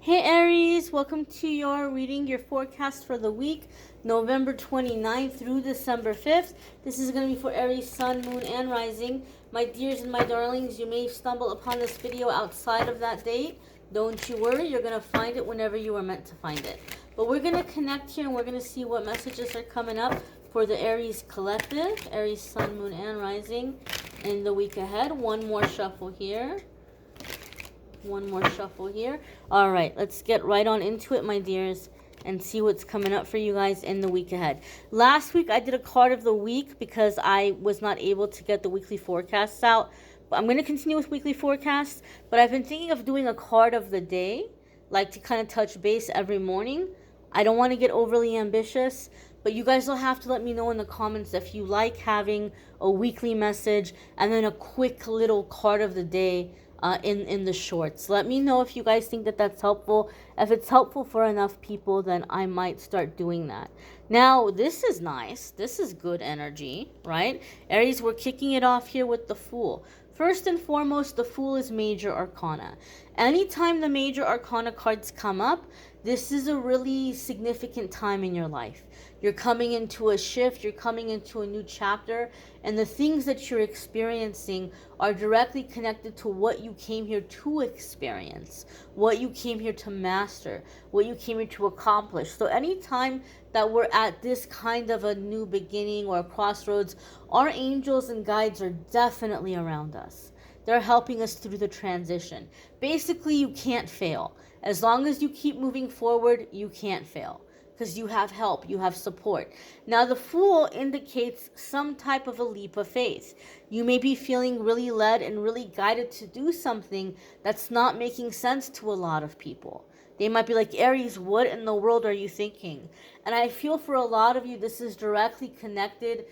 Hey Aries, welcome to your reading, your forecast for the week, November 29th through December 5th. This is going to be for Aries, Sun, Moon, and Rising. My dears and my darlings, you may stumble upon this video outside of that date. Don't you worry, you're going to find it whenever you are meant to find it. But we're going to connect here and we're going to see what messages are coming up for the Aries collective, Aries, Sun, Moon, and Rising in the week ahead. One more shuffle here. All right, let's get right on into it, my dears, and see what's coming up for you guys in the week ahead. Last week I did a card of the week because I was not able to get the weekly forecasts out. But I'm going to continue with weekly forecasts, but I've been thinking of doing a card of the day, like to kind of touch base every morning. I don't want to get overly ambitious, but you guys will have to let me know in the comments if you like having a weekly message and then a quick little card of the day in the shorts. Let me know if you guys think that that's helpful. If it's helpful for enough people, then I might start doing that. Now, this is nice. This is good energy, right? Aries, we're kicking it off here with the Fool. First and foremost, the Fool is major arcana. Anytime the major arcana cards come up, this is a really significant time in your life. You're coming into a shift, you're coming into a new chapter, and the things that you're experiencing are directly connected to what you came here to experience, what you came here to master, what you came here to accomplish. So anytime that we're at this kind of a new beginning or a crossroads, our angels and guides are definitely around us. They're helping us through the transition. Basically, you can't fail. As long as you keep moving forward, you can't fail because you have help, you have support. Now, the Fool indicates some type of a leap of faith. You may be feeling really led and really guided to do something that's not making sense to a lot of people. They might be like, Aries, what in the world are you thinking? And I feel for a lot of you, this is directly connected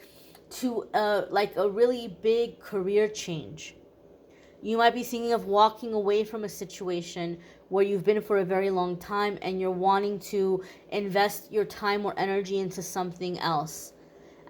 to like a really big career change. You might be thinking of walking away from a situation where you've been for a very long time and you're wanting to invest your time or energy into something else.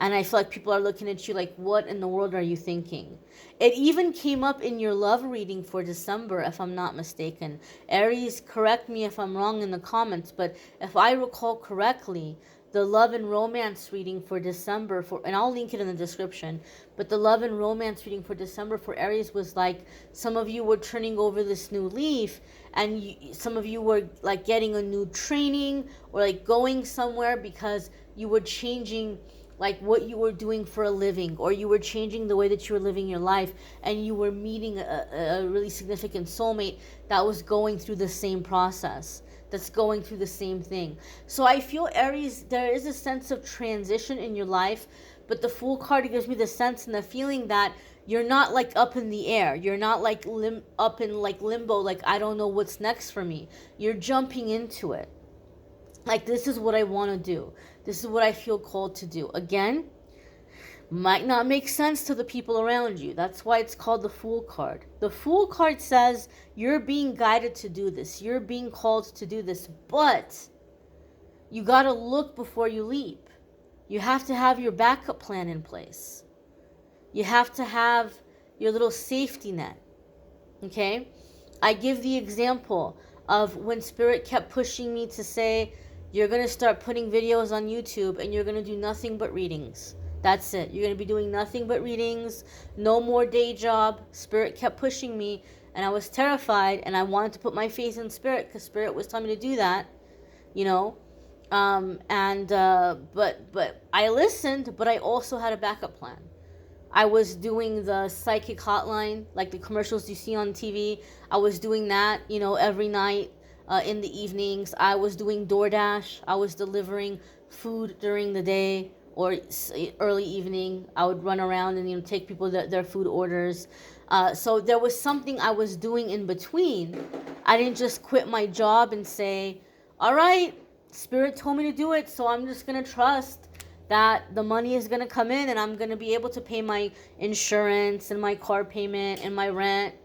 And I feel like people are looking at you like, what in the world are you thinking? It even came up in your love reading for December, if I'm not mistaken. Aries, correct me if I'm wrong in the comments, but if I recall correctly, the love and romance reading for December, and I'll link it in the description, but the love and romance reading for December for Aries was like some of you were turning over this new leaf, and some of you were like getting a new training or like going somewhere because you were changing like what you were doing for a living, or you were changing the way that you were living your life, and you were meeting a really significant soulmate that was going through the same process, that's going through the same thing. So I feel, Aries, there is a sense of transition in your life, but the Fool card gives me the sense and the feeling that you're not like up in the air. You're not like up in like limbo, like I don't know what's next for me. You're jumping into it. Like, this is what I want to do. This is what I feel called to do. Again, might not make sense to the people around you. That's why it's called the Fool card. The Fool card says you're being guided to do this. You're being called to do this. But you got to look before you leap. You have to have your backup plan in place. You have to have your little safety net. Okay? I give the example of when Spirit kept pushing me to say, you're going to start putting videos on YouTube and you're going to do nothing but readings. That's it. You're going to be doing nothing but readings. No more day job. Spirit kept pushing me and I was terrified, and I wanted to put my faith in Spirit because Spirit was telling me to do that, you know. But I listened, but I also had a backup plan. I was doing the psychic hotline, like the commercials you see on TV. I was doing that, you know, every night. In the evenings, I was doing DoorDash. I was delivering food during the day or early evening. I would run around and, you know, take people their food orders. So there was something I was doing in between. I didn't just quit my job and say, all right, Spirit told me to do it, so I'm just going to trust that the money is going to come in and I'm going to be able to pay my insurance and my car payment and my rent.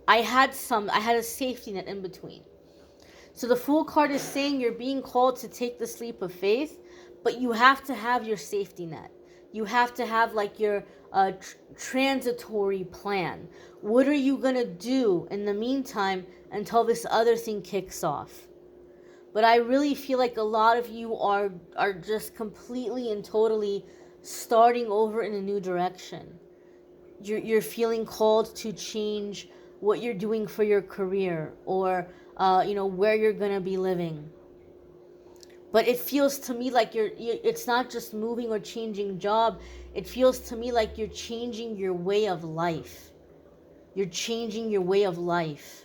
I had a safety net in between. So the Fool card is saying you're being called to take this leap of faith, but you have to have your safety net. You have to have like your transitory plan. What are you going to do in the meantime until this other thing kicks off? But I really feel like a lot of you are just completely and totally starting over in a new direction. You're feeling called to change what you're doing for your career, or where you're gonna be living. But it feels to me like it's not just moving or changing job. It feels to me like you're changing your way of life. You're changing your way of life.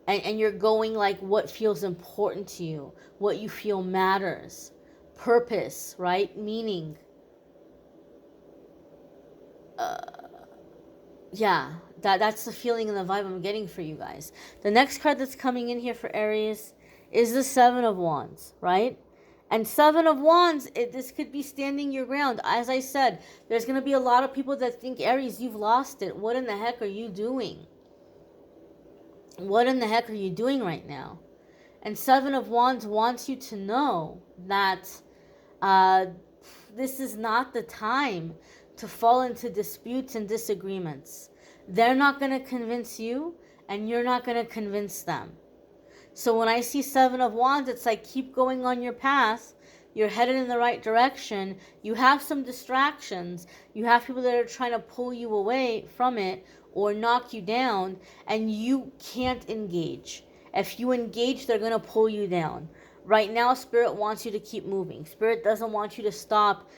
And you're going like what feels important to you, what you feel matters, purpose, right? Meaning. Yeah, that's the feeling and the vibe I'm getting for you guys. The next card that's coming in here for Aries is the Seven of Wands, right? And Seven of Wands, this could be standing your ground. As I said, there's going to be a lot of people that think, Aries, you've lost it. What in the heck are you doing? What in the heck are you doing right now? And Seven of Wands wants you to know that this is not the time to fall into disputes and disagreements. They're not going to convince you, and you're not going to convince them. So when I see Seven of Wands, it's like keep going on your path. You're headed in the right direction. You have some distractions. You have people that are trying to pull you away from it or knock you down, and you can't engage. If you engage, they're going to pull you down. Right now, Spirit wants you to keep moving. Spirit doesn't want you to stop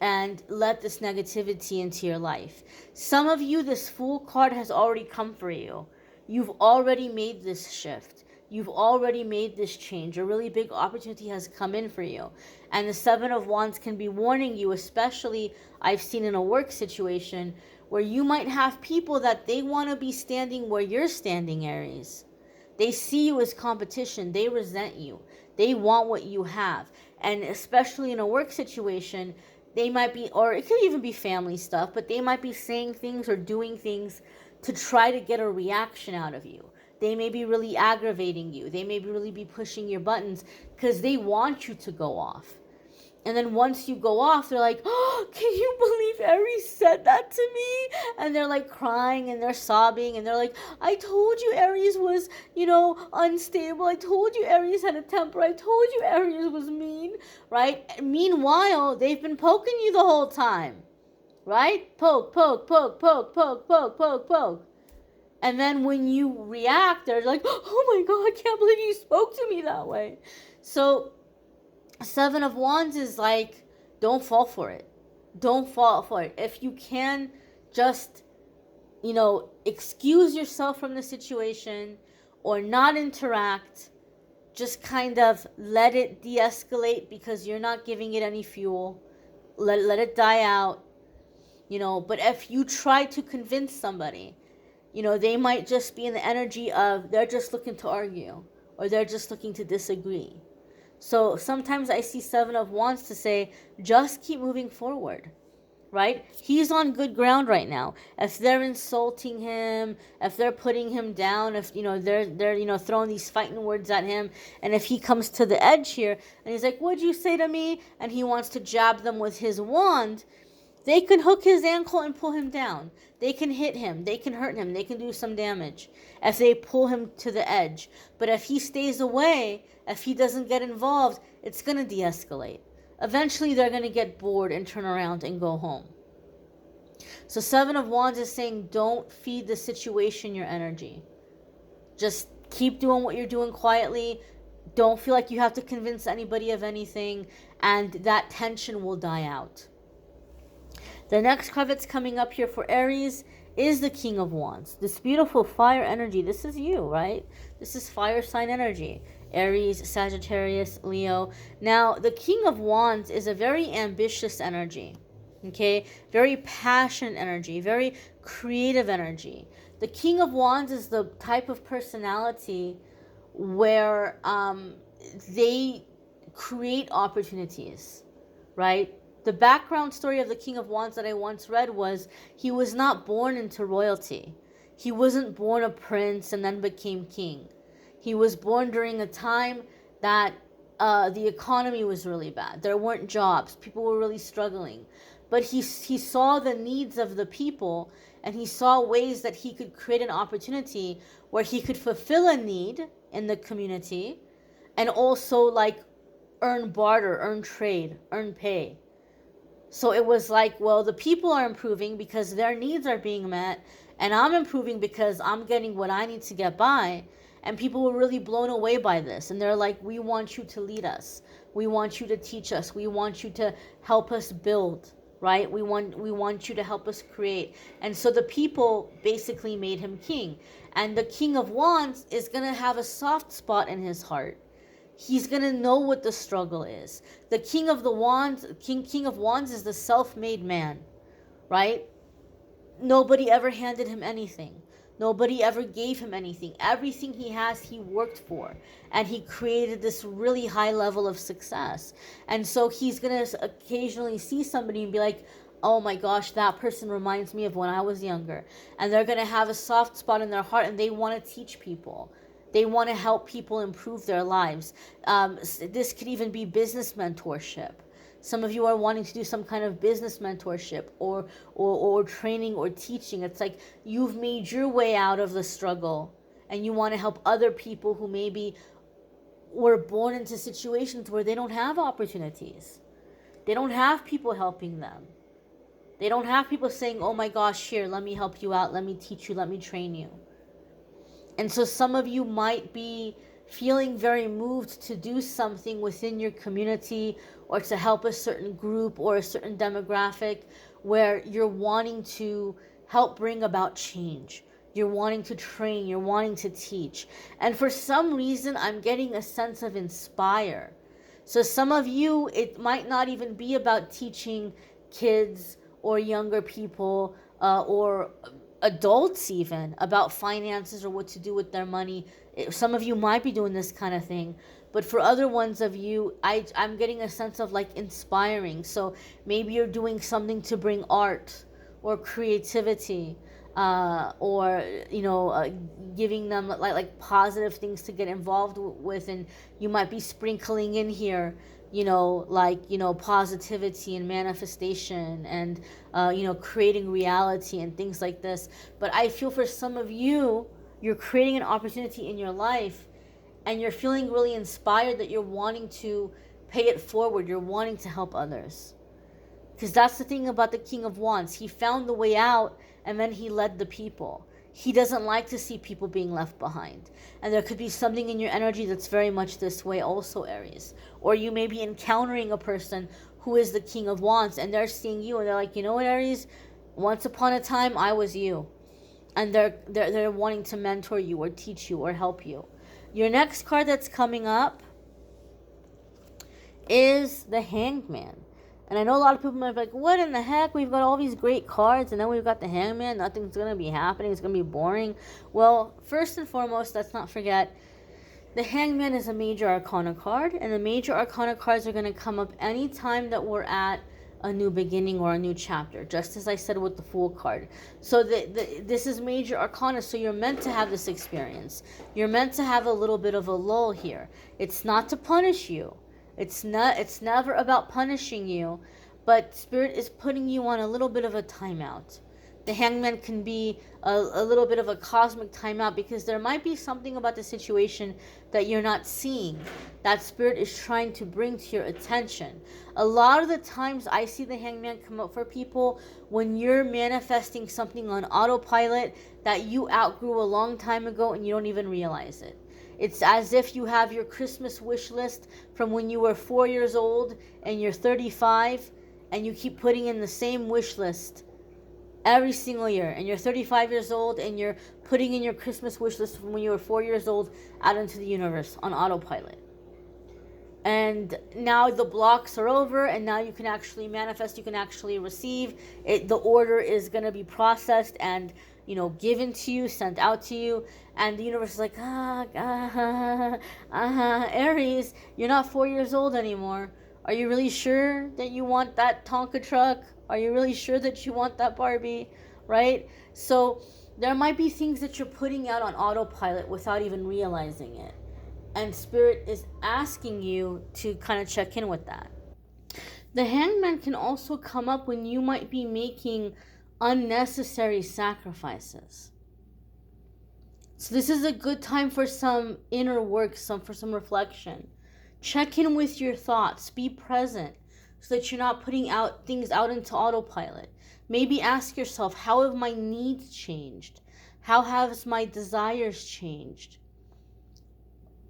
and let this negativity into your life. Some of you, this Fool card has already come for you. You've already made this shift. You've already made this change. A really big opportunity has come in for you. And the Seven of Wands can be warning you, especially I've seen in a work situation where you might have people that they want to be standing where you're standing, Aries. They see you as competition. They resent you. They want what you have. And especially in a work situation, they might be, or it could even be family stuff, but they might be saying things or doing things to try to get a reaction out of you. They may be really aggravating you. They may really be pushing your buttons because they want you to go off. And then once you go off, they're like, oh, can you believe Aries said that to me? And they're like crying and they're sobbing and they're like, I told you Aries was, unstable. I told you Aries had a temper. I told you Aries was mean, right? And meanwhile, they've been poking you the whole time, right? Poke, poke, poke, poke, poke, poke, poke, poke. And then when you react, they're like, oh my God, I can't believe you spoke to me that way. So Seven of Wands is like, don't fall for it. Don't fall for it. If you can, just, excuse yourself from the situation or not interact. Just kind of let it de-escalate because you're not giving it any fuel. Let it die out. But if you try to convince somebody, they might just be in the energy of they're just looking to argue or they're just looking to disagree. So sometimes I see Seven of Wands to say, just keep moving forward, right? He's on good ground right now. If they're insulting him, if they're putting him down, if, they're throwing these fighting words at him, and if he comes to the edge here, and he's like, what'd you say to me? And he wants to jab them with his wand, they can hook his ankle and pull him down. They can hit him. They can hurt him. They can do some damage if they pull him to the edge. But if he stays away, if he doesn't get involved, it's going to de-escalate. Eventually, they're going to get bored and turn around and go home. So Seven of Wands is saying, don't feed the situation your energy. Just keep doing what you're doing quietly. Don't feel like you have to convince anybody of anything. And that tension will die out. The next card that's coming up here for Aries is the King of Wands. This beautiful fire energy. This is you, right? This is fire sign energy. Aries, Sagittarius, Leo. Now, the King of Wands is a very ambitious energy. Okay? Very passionate energy. Very creative energy. The King of Wands is the type of personality where they create opportunities, right? The background story of the King of Wands that I once read was he was not born into royalty. He wasn't born a prince and then became king. He was born during a time that the economy was really bad. There weren't jobs. People were really struggling. but he saw the needs of the people, and he saw ways that he could create an opportunity where he could fulfill a need in the community, and also like earn barter, earn trade, earn pay. So it was like, well, the people are improving because their needs are being met, and I'm improving because I'm getting what I need to get by. And people were really blown away by this. And they're like, we want you to lead us. We want you to teach us. We want you to help us build, right? We want you to help us create. And so the people basically made him king. And the King of Wands is going to have a soft spot in his heart. He's going to know what the struggle is. The King of the Wands, King of Wands is the self-made man, right? Nobody ever handed him anything. Nobody ever gave him anything. Everything he has, he worked for. And he created this really high level of success. And so he's going to occasionally see somebody and be like, oh my gosh, that person reminds me of when I was younger. And they're going to have a soft spot in their heart, and they want to teach people. They want to help people improve their lives. This could even be business mentorship. Some of you are wanting to do some kind of business mentorship or training or teaching. It's like you've made your way out of the struggle, and you want to help other people who maybe were born into situations where they don't have opportunities. They don't have people helping them. They don't have people saying, oh my gosh, here, let me help you out. Let me teach you. Let me train you. And so some of you might be feeling very moved to do something within your community, or to help a certain group or a certain demographic, where you're wanting to help bring about change. You're wanting to train, you're wanting to teach. And for some reason, I'm getting a sense of inspire. So some of you, it might not even be about teaching kids or younger people or adults even about finances or what to do with their money. Some of you might be doing this kind of thing, but for other ones of you, I'm getting a sense of like inspiring. So maybe you're doing something to bring art or creativity, or giving them like positive things to get involved with, and you might be sprinkling in here positivity and manifestation and creating reality and things like this. But I feel for some of you, you're creating an opportunity in your life, and you're feeling really inspired that you're wanting to pay it forward. You're wanting to help others. Because that's the thing about the King of Wands. He found the way out, and then he led the people. He doesn't like to see people being left behind. And there could be something in your energy that's very much this way also, Aries. Or you may be encountering a person who is the King of Wands, and they're seeing you, and they're like, you know what, Aries? Once upon a time, I was you. And they're wanting to mentor you or teach you or help you. Your next card that's coming up is the Hanged Man. And I know a lot of people might be like, what in the heck? We've got all these great cards, and then we've got the Hangman. Nothing's going to be happening. It's going to be boring. Well, first and foremost, let's not forget, the Hangman is a major arcana card, and the major arcana cards are going to come up anytime that we're at a new beginning or a new chapter, just as I said with the Fool card. So this is major arcana, so you're meant to have this experience. You're meant to have a little bit of a lull here. It's not to punish you. It's never about punishing you, but Spirit is putting you on a little bit of a timeout. The Hangman can be a little bit of a cosmic timeout, because there might be something about the situation that you're not seeing, that Spirit is trying to bring to your attention. A lot of the times I see the Hangman come up for people when you're manifesting something on autopilot that you outgrew a long time ago and you don't even realize it. It's as if you have your Christmas wish list from when you were 4 years old and you're 35, and you keep putting in the same wish list every single year, and you're 35 years old and you're putting in your Christmas wish list from when you were 4 years old out into the universe on autopilot. And now the blocks are over, and now you can actually manifest, you can actually receive it. The order is going to be processed and given to you, sent out to you, and the universe is like, Aries, you're not 4 years old anymore. Are you really sure that you want that Tonka truck? Are you really sure that you want that Barbie? Right? So there might be things that you're putting out on autopilot without even realizing it. And Spirit is asking you to kind of check in with that. The Hangman can also come up when you might be making unnecessary sacrifices. So this is a good time for some inner work, for some reflection. Check in with your thoughts. Be present so that you're not putting out things out into autopilot. Maybe ask yourself, how have my needs changed? How have my desires changed?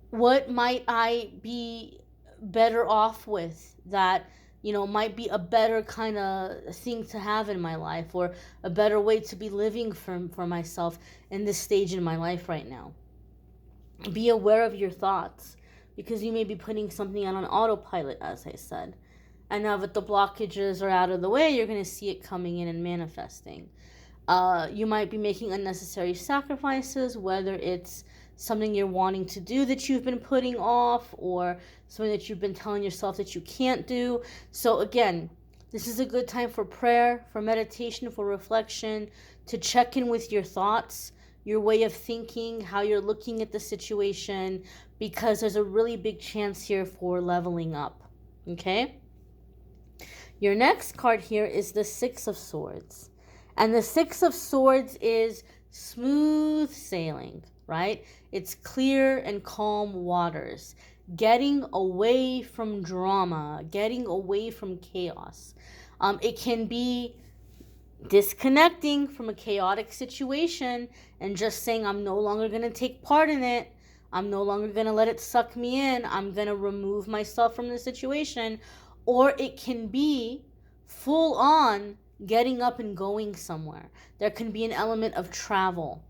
What might I be better off with that, might be a better kind of thing to have in my life, or a better way to be living for myself in this stage in my life right now. Be aware of your thoughts, because you may be putting something on autopilot, as I said. And now that the blockages are out of the way, you're going to see it coming in and manifesting. You might be making unnecessary sacrifices, whether it's something you're wanting to do that you've been putting off, or something that you've been telling yourself that you can't do. So again, this is a good time for prayer, for meditation, for reflection, to check in with your thoughts, your way of thinking, how you're looking at the situation, because there's a really big chance here for leveling up. Okay? Your next card here is the Six of Swords. And the Six of Swords is smooth sailing, right? It's clear and calm waters. Getting away from drama, getting away from chaos. It can be disconnecting from a chaotic situation and just saying, I'm no longer going to take part in it. I'm no longer going to let it suck me in. I'm going to remove myself from the situation. Or it can be full on getting up and going somewhere. There can be an element of travel,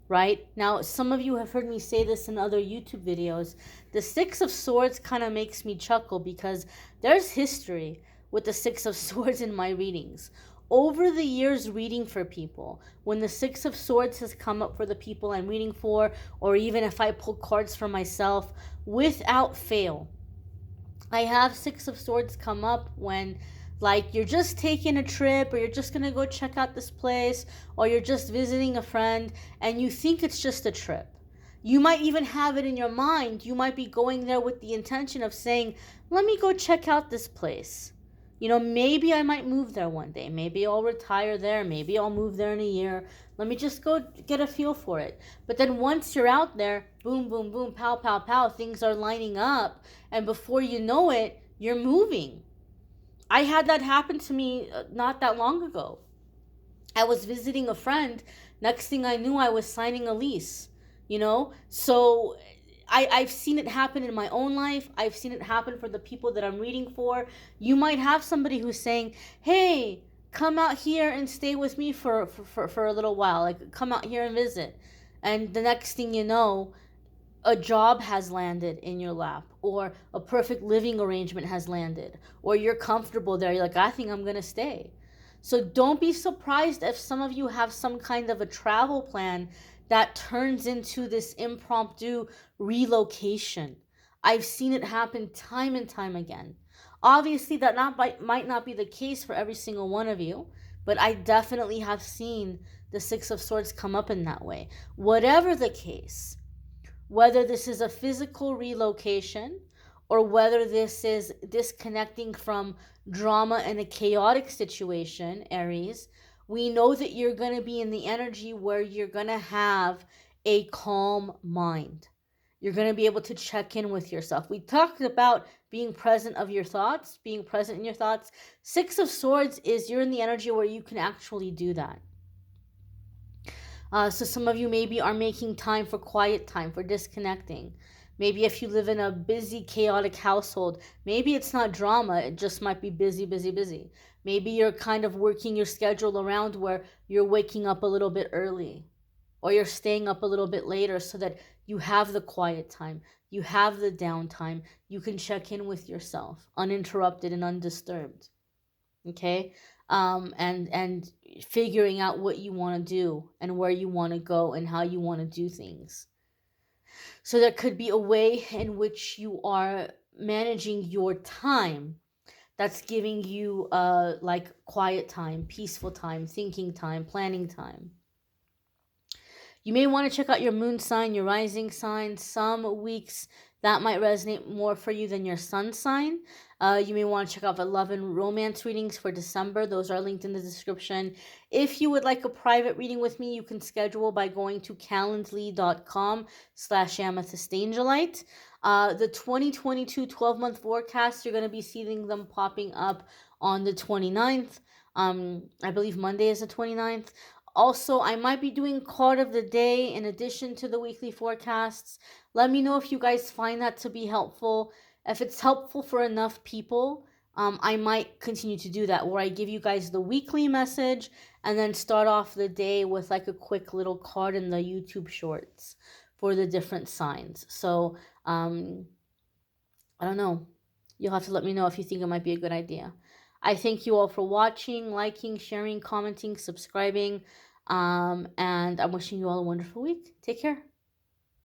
right? Now, some of you have heard me say this in other YouTube videos. The Six of Swords kind of makes me chuckle because there's history with the Six of Swords in my readings. Over the years reading for people, when the Six of Swords has come up for the people I'm reading for, or even if I pull cards for myself, without fail, I have Six of Swords come up when, like, you're just taking a trip, or you're just going to go check out this place, or you're just visiting a friend, and you think it's just a trip. You might even have it in your mind. You might be going there with the intention of saying, let me go check out this place. Maybe I might move there one day. Maybe I'll retire there. Maybe I'll move there in a year. Let me just go get a feel for it. But then once you're out there, boom, boom, boom, pow, pow, pow, things are lining up. And before you know it, you're moving. I had that happen to me not that long ago. I was visiting a friend. Next thing I knew, I was signing a lease. So I've seen it happen in my own life. I've seen it happen for the people that I'm reading for. You might have somebody who's saying, hey, come out here and stay with me for a little while. Like, come out here and visit. And the next thing you know, a job has landed in your lap, or a perfect living arrangement has landed, or you're comfortable there. You're like, I think I'm going to stay. So don't be surprised if some of you have some kind of a travel plan that turns into this impromptu relocation. I've seen it happen time and time again. Obviously, that might not be the case for every single one of you, but I definitely have seen the Six of Swords come up in that way. Whatever the case, whether this is a physical relocation, or whether this is disconnecting from drama and a chaotic situation, Aries, we know that you're going to be in the energy where you're going to have a calm mind. You're going to be able to check in with yourself. We talked about being present of your thoughts, being present in your thoughts. Six of Swords is you're in the energy where you can actually do that. So some of you maybe are making time for quiet time, for disconnecting. Maybe if you live in a busy, chaotic household, maybe it's not drama, it just might be busy, busy, busy. Maybe you're kind of working your schedule around where you're waking up a little bit early, or you're staying up a little bit later so that you have the quiet time, you have the downtime, you can check in with yourself, uninterrupted and undisturbed. Okay? And figuring out what you want to do and where you want to go and how you want to do things. So there could be a way in which you are managing your time that's giving you like quiet time, peaceful time, thinking time, planning time. You may want to check out your moon sign, your rising sign. Some weeks that might resonate more for you than your sun sign. You may want to check out the love and romance readings for December. Those are linked in the description. If you would like a private reading with me, you can schedule by going to calendly.com/amethystangelite. The 2022 12-month forecast, you're going to be seeing them popping up on the 29th. I believe Monday is the 29th. Also, I might be doing card of the day in addition to the weekly forecasts. Let me know if you guys find that to be helpful. If it's helpful for enough people, I might continue to do that, where I give you guys the weekly message and then start off the day with like a quick little card in the YouTube shorts for the different signs. So, I don't know. You'll have to let me know if you think it might be a good idea. I thank you all for watching, liking, sharing, commenting, subscribing, and I'm wishing you all a wonderful week. Take care.